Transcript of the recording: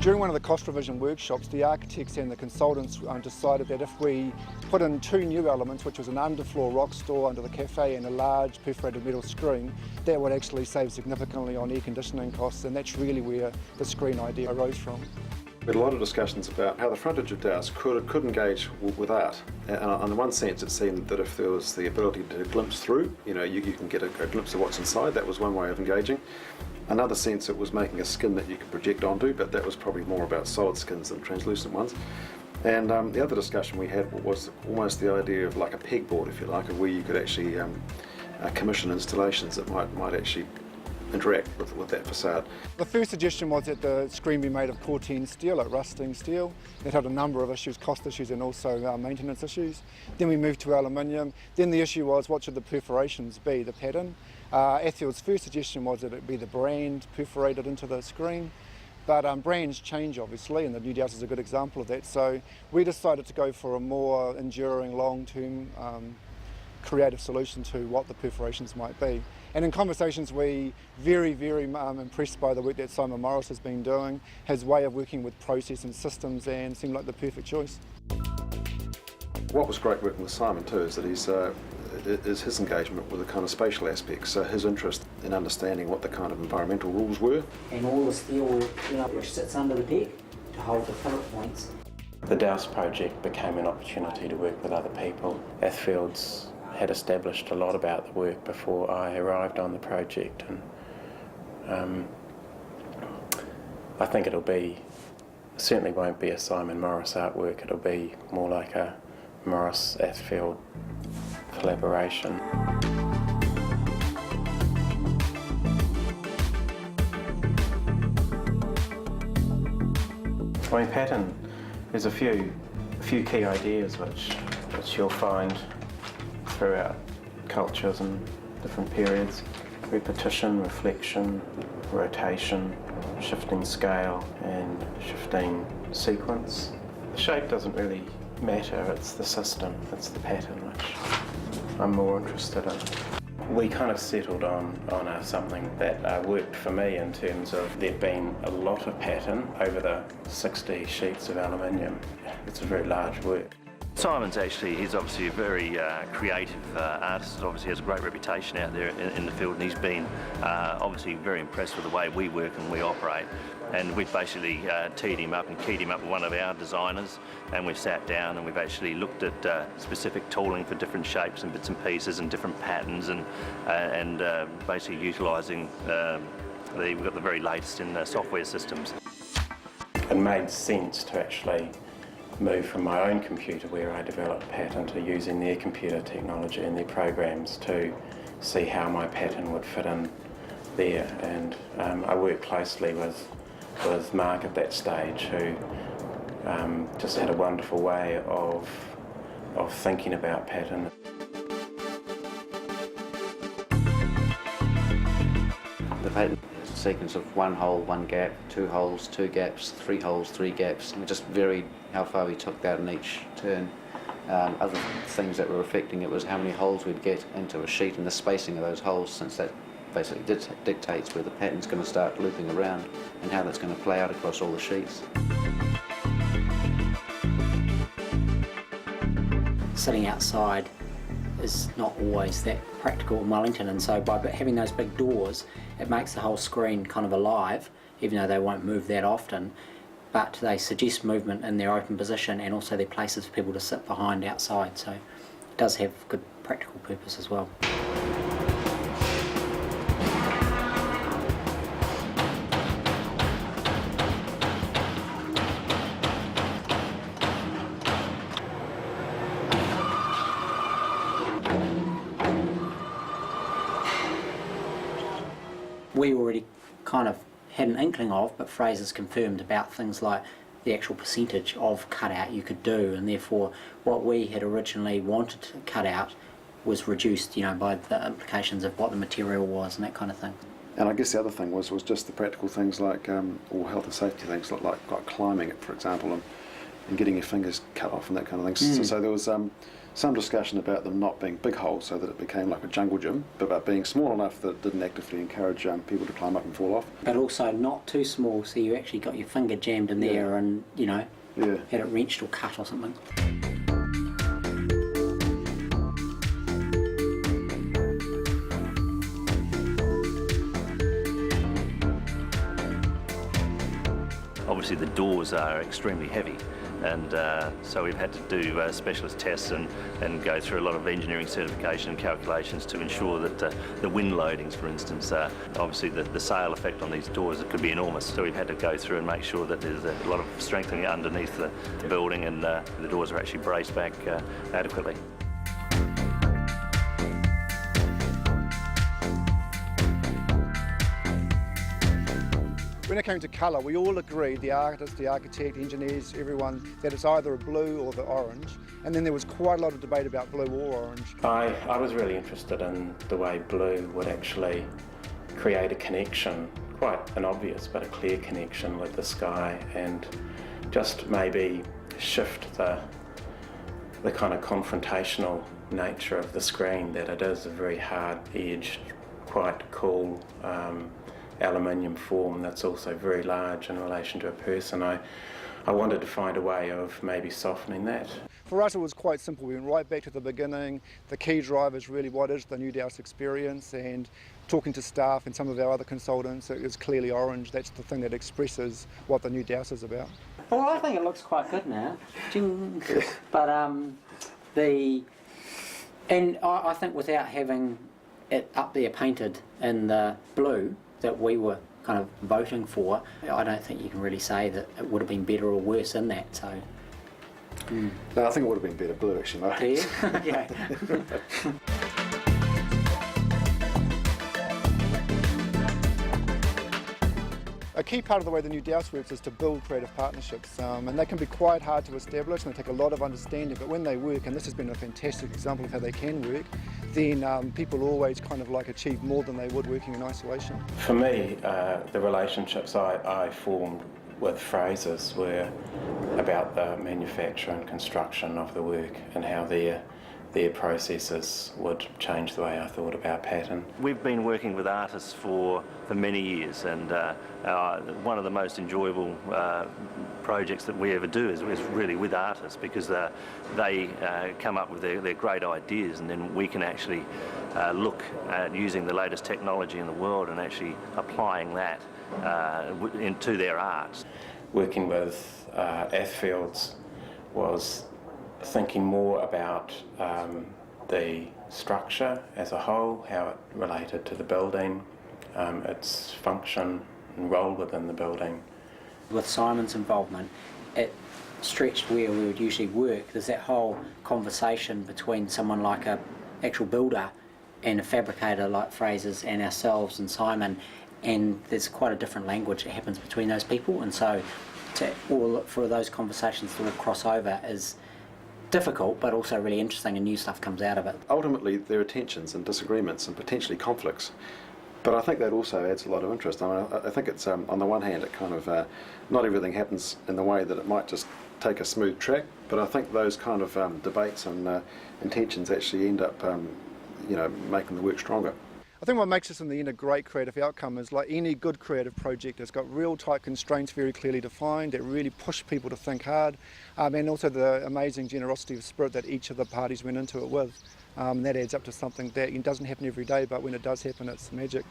During one of the cost revision workshops, the architects and the consultants decided that if we put in two new elements, which was an underfloor rock store under the cafe and a large perforated metal screen, that would actually save significantly on air conditioning costs, and that's really where the screen idea arose from. We had a lot of discussions about how the frontage of Dowse could engage with art. And in one sense it seemed that if there was the ability to glimpse through, you can get a glimpse of what's inside. That was one way of engaging. Another sense it was making a skin that you could project onto, but that was probably more about solid skins than translucent ones. And the other discussion we had was almost the idea of like a pegboard, if you like, of where you could actually commission installations that might actually interact with that facade. The first suggestion was that the screen be made of corten steel, like rusting steel. It had a number of issues, cost issues and also maintenance issues. Then we moved to aluminium. Then the issue was, what should the perforations be, the pattern? Athfield's first suggestion was that it be the brand perforated into the screen. But brands change obviously, and the TheNewDowse is a good example of that. So we decided to go for a more enduring, long-term creative solution to what the perforations might be. And in conversations we very impressed by the work that Simon Morris has been doing, his way of working with process and systems, and seemed like the perfect choice. What was great working with Simon too is that his engagement with the kind of spatial aspects, his interest in understanding what the kind of environmental rules were. And all the steel which sits under the deck to hold the fillet points. The Dowse project became an opportunity to work with other people. Athfield's had established a lot about the work before I arrived on the project, and I think certainly won't be a Simon Morris artwork, it'll be more like a Morris-Athfield collaboration. I mean, pattern, there's a few key ideas which you'll find throughout cultures and different periods. Repetition, reflection, rotation, shifting scale and shifting sequence. The shape doesn't really matter, it's the system, it's the pattern which I'm more interested in. We kind of settled on something that worked for me in terms of there'd been a lot of pattern over the 60 sheets of aluminium. It's a very large work. Simon's he's obviously a very creative artist, obviously has a great reputation out there in the field, and he's been obviously very impressed with the way we work and we operate. And we've basically teed him up and keyed him up with one of our designers, and we've sat down and we've actually looked at specific tooling for different shapes and bits and pieces and different patterns, and basically utilising we've got the very latest in software systems. It made sense to actually move from my own computer, where I developed pattern, to using their computer technology and their programs to see how my pattern would fit in there. And I worked closely with Mark at that stage, who just had a wonderful way of thinking about pattern. The pattern sequence of one hole, one gap, two holes, two gaps, three holes, three gaps. And it just varied how far we took that in each turn. Other things that were affecting it was how many holes we'd get into a sheet and the spacing of those holes, since that basically dictates where the pattern's going to start looping around and how that's going to play out across all the sheets. Sitting outside is not always that practical in Wellington, and so by having those big doors, it makes the whole screen kind of alive, even though they won't move that often, but they suggest movement in their open position, and also they're places for people to sit behind outside, so it does have good practical purpose as well. We already kind of had an inkling of, but Fraser's confirmed about things like the actual percentage of cutout you could do, and therefore what we had originally wanted to cut out was reduced, by the implications of what the material was and that kind of thing. And I guess the other thing was just the practical things like, or health and safety things like climbing it, for example, and getting your fingers cut off and that kind of thing. So there was some discussion about them not being big holes so that it became like a jungle gym, but about being small enough that it didn't actively encourage people to climb up and fall off. But also not too small, so you actually got your finger jammed in there and, you know, had it wrenched or cut or something. Obviously the doors are extremely heavy, and so we've had to do specialist tests and go through a lot of engineering certification and calculations to ensure that the wind loadings, for instance, obviously the sail effect on these doors, it could be enormous. So we've had to go through and make sure that there's a lot of strengthening underneath the building, and the doors are actually braced back adequately. When it came to colour, we all agreed, the artist, the architect, engineers, everyone, that it's either a blue or the orange. And then there was quite a lot of debate about blue or orange. I was really interested in the way blue would actually create a connection, quite an obvious but a clear connection with the sky, and just maybe shift the kind of confrontational nature of the screen, that it is a very hard-edged, quite cool aluminium form that's also very large in relation to a person. I wanted to find a way of maybe softening that. For us it was quite simple. We went right back to the beginning. The key drive is really what is the TheNewDowse experience, and talking to staff and some of our other consultants, it is clearly orange. That's the thing that expresses what the TheNewDowse is about. Well, I think it looks quite good now. But I think without having it up there painted in the blue that we were kind of voting for, I don't think you can really say that it would have been better or worse in that. So. No, I think it would have been better blue, actually. No. Do you? Yeah. A key part of the way the TheNewDowse works is to build creative partnerships, and they can be quite hard to establish and they take a lot of understanding, but when they work, and this has been a fantastic example of how they can work, then people always kind of like achieve more than they would working in isolation. For me, the relationships I formed with Fraser's were about the manufacture and construction of the work and how their processes would change the way I thought about pattern. We've been working with artists for many years, and one of the most enjoyable projects that we ever do is really with artists, because they come up with their great ideas, and then we can actually look at using the latest technology in the world and actually applying that into their art. Working with Athfields was thinking more about the structure as a whole, how it related to the building, its function and role within the building. With Simon's involvement, it stretched where we would usually work. There's that whole conversation between someone like a actual builder and a fabricator like Fraser's and ourselves and Simon, and there's quite a different language that happens between those people, and so for those conversations to all cross over is difficult, but also really interesting, and new stuff comes out of it. Ultimately, there are tensions and disagreements and potentially conflicts, but I think that also adds a lot of interest. I mean, I think it's, on the one hand, it kind of, not everything happens in the way that it might just take a smooth track, but I think those kind of debates and tensions actually end up, making the work stronger. I think what makes this in the end a great creative outcome is, like any good creative project, it's got real tight constraints very clearly defined that really push people to think hard, and also the amazing generosity of spirit that each of the parties went into it with. That adds up to something that doesn't happen every day, but when it does happen, it's magic.